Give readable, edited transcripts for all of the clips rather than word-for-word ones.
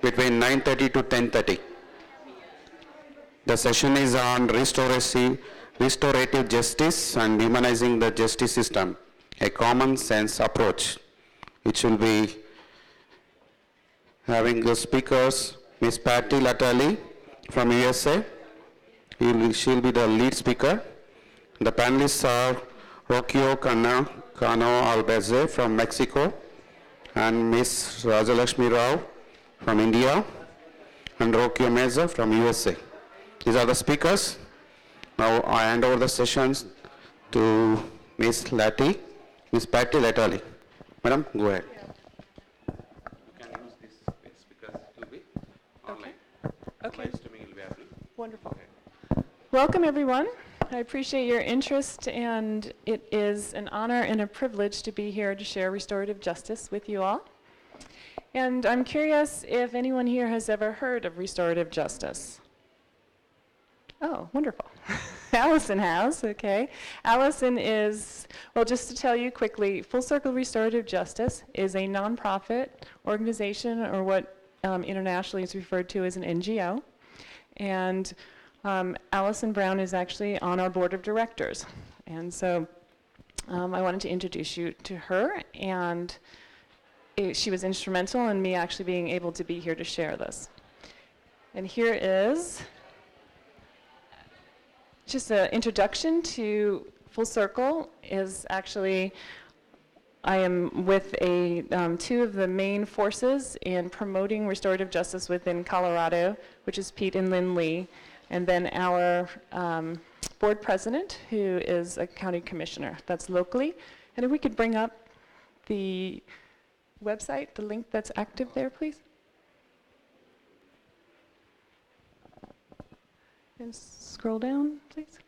between 9:30 to 10:30. The session is on restorative justice and humanizing the justice system, a common sense approach, which will be having the speakers, Ms. Patty Latali from USA. She'll be the lead speaker. The panelists are Rocchio Cano Albeze from Mexico, and Ms. Rajalakshmi Rao from India, and Rocchio Meza from USA. These are the speakers. Now I hand over the sessions to Ms. Patty Latali. Madam, go ahead. You can use this space because it will be online. Okay. Live streaming will be happening. Wonderful. Welcome, everyone. I appreciate your interest, and it is an honor and a privilege to be here to share restorative justice with you all. And I'm curious if anyone here has ever heard of restorative justice. Oh, wonderful. Allison has, okay. Allison is, well, just to tell you quickly, Full Circle Restorative Justice is a nonprofit organization, or what internationally is referred to as an NGO. And Allison Brown is actually on our board of directors. And so I wanted to introduce you to her, and she was instrumental in me actually being able to be here to share this. And here is just an introduction to Full Circle. Is actually, I am with two of the main forces in promoting restorative justice within Colorado, which is Pete and Lynn Lee, and then our board president, who is a county commissioner. That's locally. And if we could bring up the website, the link that's active there, please. And scroll down, please.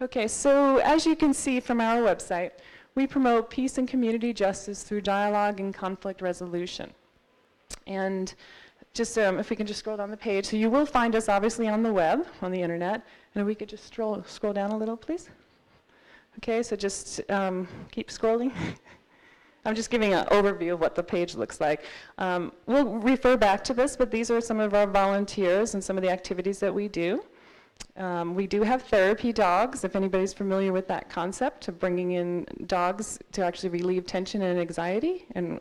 Okay, so as you can see from our website, we promote peace and community justice through dialogue and conflict resolution. And just if we can just scroll down the page. So you will find us obviously on the web, on the internet. And if we could just scroll down a little, please. Okay, so just keep scrolling. I'm just giving an overview of what the page looks like. We'll refer back to this, but these are some of our volunteers and some of the activities that we do. We do have therapy dogs, if anybody's familiar with that concept of bringing in dogs to actually relieve tension and anxiety and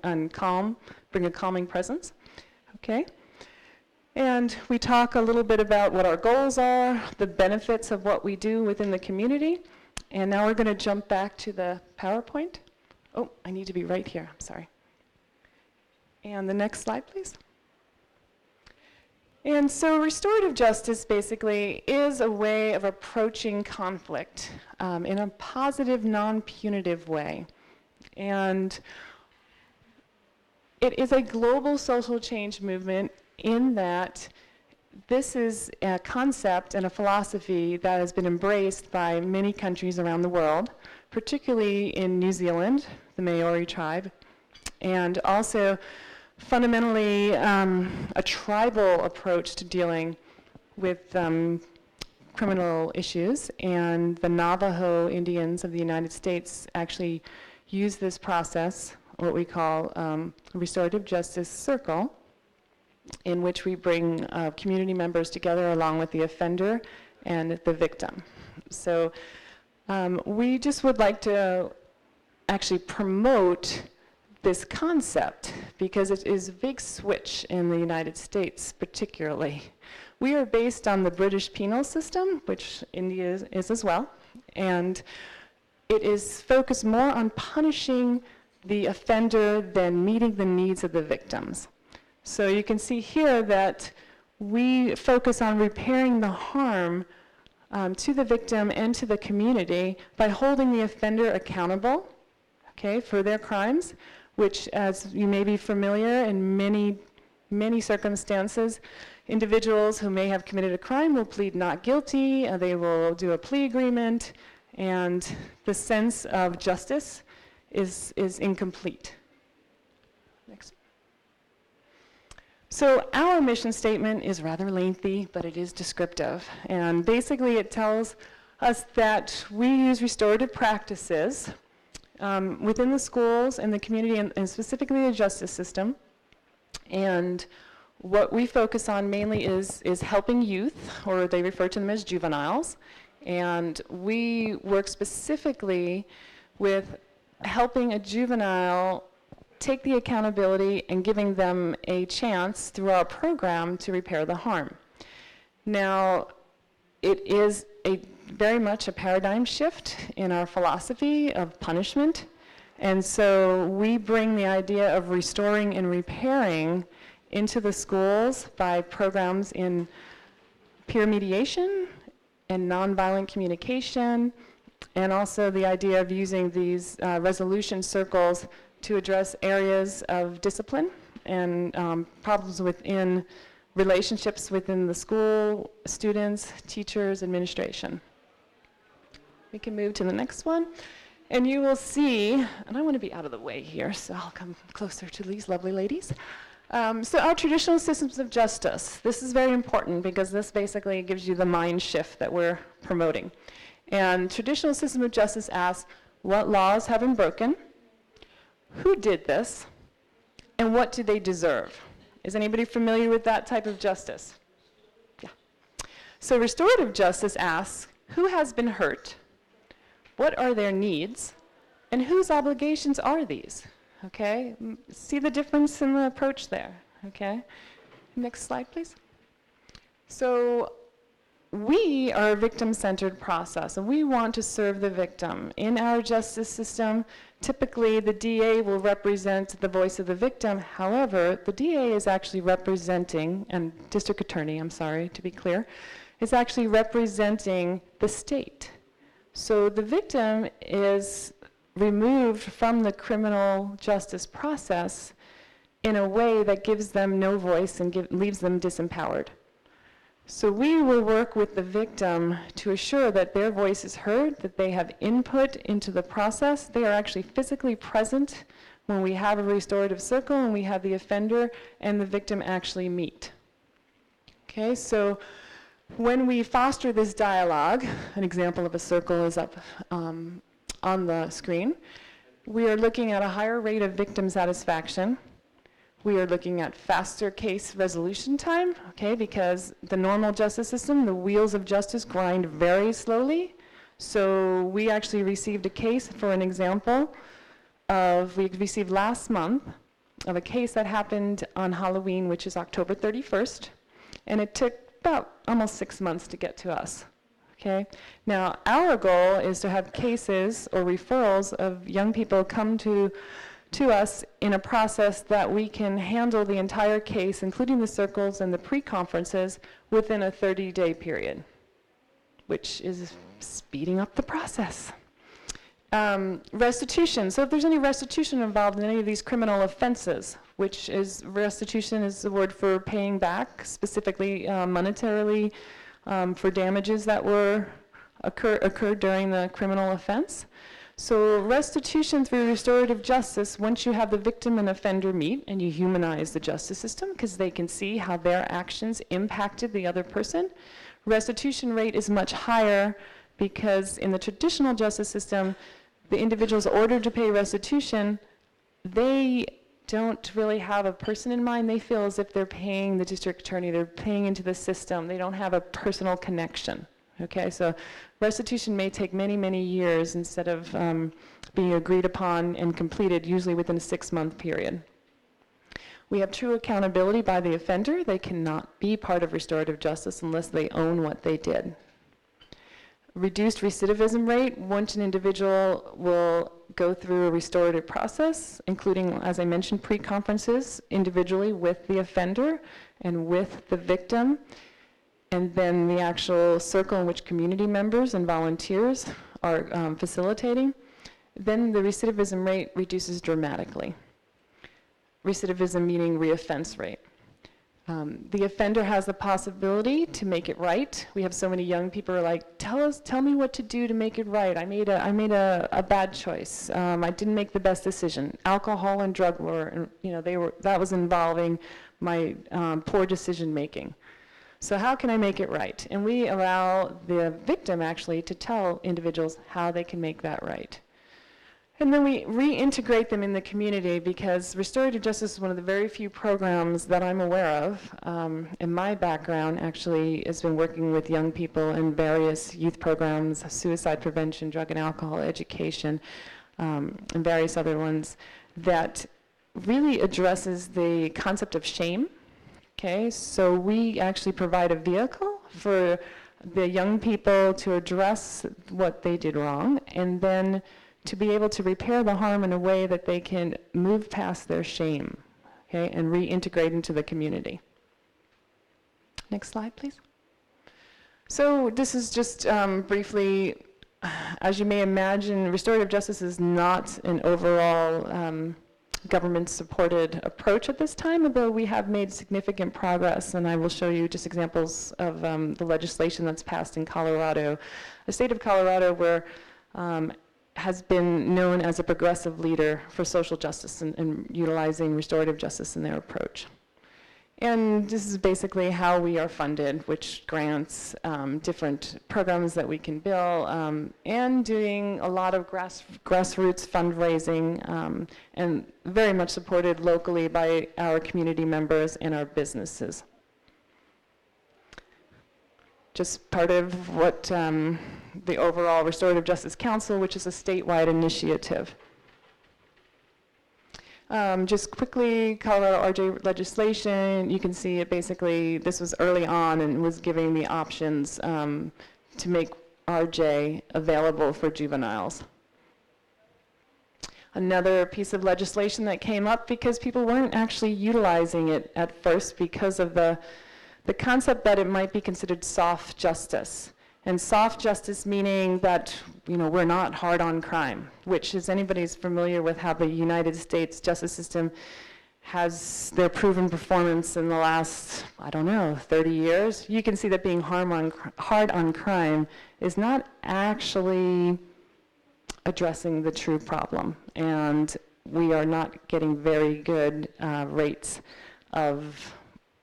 bring a calming presence. Okay. And we talk a little bit about what our goals are, the benefits of what we do within the community. And now we're going to jump back to the PowerPoint. Oh, I need to be right here. I'm sorry. And the next slide, please. And so restorative justice basically is a way of approaching conflict in a positive, non-punitive way. And it is a global social change movement in that this is a concept and a philosophy that has been embraced by many countries around the world, particularly in New Zealand, the Maori tribe, and also fundamentally a tribal approach to dealing with criminal issues. And the Navajo Indians of the United States actually use this process, what we call a restorative justice circle, in which we bring community members together along with the offender and the victim. So we just would like to actually promote this concept because it is a big switch in the United States particularly. We are based on the British penal system, which India is as well, and it is focused more on punishing the offender than meeting the needs of the victims. So you can see here that we focus on repairing the harm to the victim and to the community by holding the offender accountable, okay, for their crimes, which, as you may be familiar, in many circumstances, individuals who may have committed a crime will plead not guilty, they will do a plea agreement, and the sense of justice is incomplete. Next. So our mission statement is rather lengthy, but it is descriptive. And basically it tells us that we use restorative practices within the schools and the community, and specifically the justice system. And What we focus on mainly is helping youth, or they refer to them as juveniles, and we work specifically with helping a juvenile take the accountability and giving them a chance through our program to repair the harm. Now, it is very much a paradigm shift in our philosophy of punishment, and so we bring the idea of restoring and repairing into the schools by programs in peer mediation and nonviolent communication, and also the idea of using these resolution circles to address areas of discipline and problems within relationships within the school, students, teachers, administration. We can move to the next one. And you will see, and I want to be out of the way here, so I'll come closer to these lovely ladies. So our traditional systems of justice, this is very important because this basically gives you the mind shift that we're promoting. And traditional system of justice asks, what laws have been broken? Who did this? And what do they deserve? Is anybody familiar with that type of justice? Yeah. So restorative justice asks, who has been hurt? What are their needs? And whose obligations are these? Okay, see the difference in the approach there, okay? Next slide, please. So we are a victim-centered process, and we want to serve the victim. In our justice system, typically the DA will represent the voice of the victim. However, the DA is actually representing, and district attorney, I'm sorry, to be clear, is actually representing the state. So the victim is removed from the criminal justice process in a way that gives them no voice and leaves them disempowered. So we will work with the victim to assure that their voice is heard, that they have input into the process. They are actually physically present when we have a restorative circle and we have the offender and the victim actually meet. Okay, so when we foster this dialogue, an example of a circle is up on the screen. We are looking at a higher rate of victim satisfaction. We are looking at faster case resolution time, okay, because the normal justice system, the wheels of justice grind very slowly. So we actually received a case, for an example, we received last month of a case that happened on Halloween, which is October 31st, and it took about almost 6 months to get to us. Okay. Now, our goal is to have cases or referrals of young people come to us in a process that we can handle the entire case, including the circles and the pre-conferences, within a 30-day period, which is speeding up the process. Restitution. So if there's any restitution involved in any of these criminal offenses, which is restitution is the word for paying back, specifically monetarily, for damages that occurred during the criminal offense. So restitution through restorative justice, once you have the victim and offender meet and you humanize the justice system because they can see how their actions impacted the other person, restitution rate is much higher because in the traditional justice system, the individuals ordered to pay restitution, they don't really have a person in mind. They feel as if they're paying the district attorney, they're paying into the system. They don't have a personal connection. Okay, so restitution may take many, many years instead of being agreed upon and completed, usually within a 6-month period. We have true accountability by the offender. They cannot be part of restorative justice unless they own what they did. Reduced recidivism rate, once an individual will go through a restorative process, including, as I mentioned, pre-conferences individually with the offender and with the victim, and then the actual circle in which community members and volunteers are facilitating, then the recidivism rate reduces dramatically. Recidivism meaning reoffense rate. The offender has the possibility to make it right. We have so many young people who are like, tell me what to do to make it right. I made a bad choice. I didn't make the best decision. Alcohol and drug were, that was involving my poor decision making. So how can I make it right? And we allow the victim actually to tell individuals how they can make that right. And then we reintegrate them in the community, because restorative justice is one of the very few programs that I'm aware of. In my background, actually, has been working with young people in various youth programs, suicide prevention, drug and alcohol education, and various other ones, that really addresses the concept of shame. Okay, so we actually provide a vehicle for the young people to address what they did wrong, and then to be able to repair the harm in a way that they can move past their shame, okay, and reintegrate into the community. Next slide, please. So this is just briefly, as you may imagine, restorative justice is not an overall government-supported approach at this time, although we have made significant progress, and I will show you just examples of the legislation that's passed in Colorado. The state of Colorado, where has been known as a progressive leader for social justice and utilizing restorative justice in their approach. And this is basically how we are funded, which grants, different programs that we can bill, and doing a lot of grassroots fundraising, and very much supported locally by our community members and our businesses. Just part of what the overall Restorative Justice Council, which is a statewide initiative. Just quickly, Colorado RJ legislation, you can see it basically, this was early on and was giving the options to make RJ available for juveniles. Another piece of legislation that came up because people weren't actually utilizing it at first because of the concept that it might be considered soft justice. And soft justice meaning that, you know, we're not hard on crime, which, is anybody's familiar with how the United States justice system has their proven performance in the last, I don't know, 30 years, you can see that being hard on crime is not actually addressing the true problem. And we are not getting very good rates of,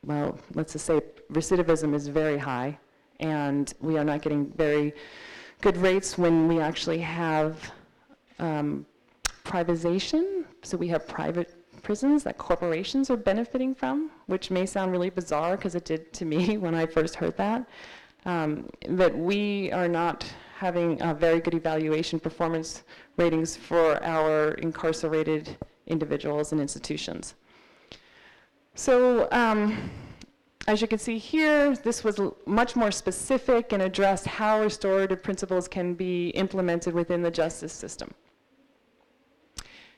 well, let's just say recidivism is very high, and we are not getting very good rates when we actually have privatization. So we have private prisons that corporations are benefiting from, which may sound really bizarre because it did to me when I first heard that. That we are not having very good evaluation performance ratings for our incarcerated individuals and institutions. So as you can see here, this was much more specific and addressed how restorative principles can be implemented within the justice system.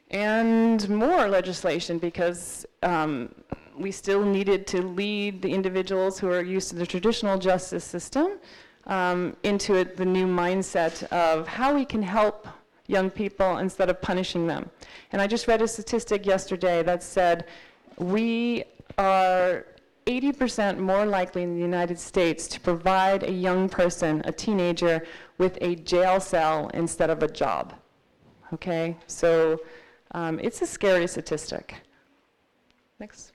And more legislation, because we still needed to lead the individuals who are used to the traditional justice system into the new mindset of how we can help young people instead of punishing them. And I just read a statistic yesterday that said we are 80% more likely in the United States to provide a young person, a teenager, with a jail cell instead of a job. Okay, so it's a scary statistic. Next.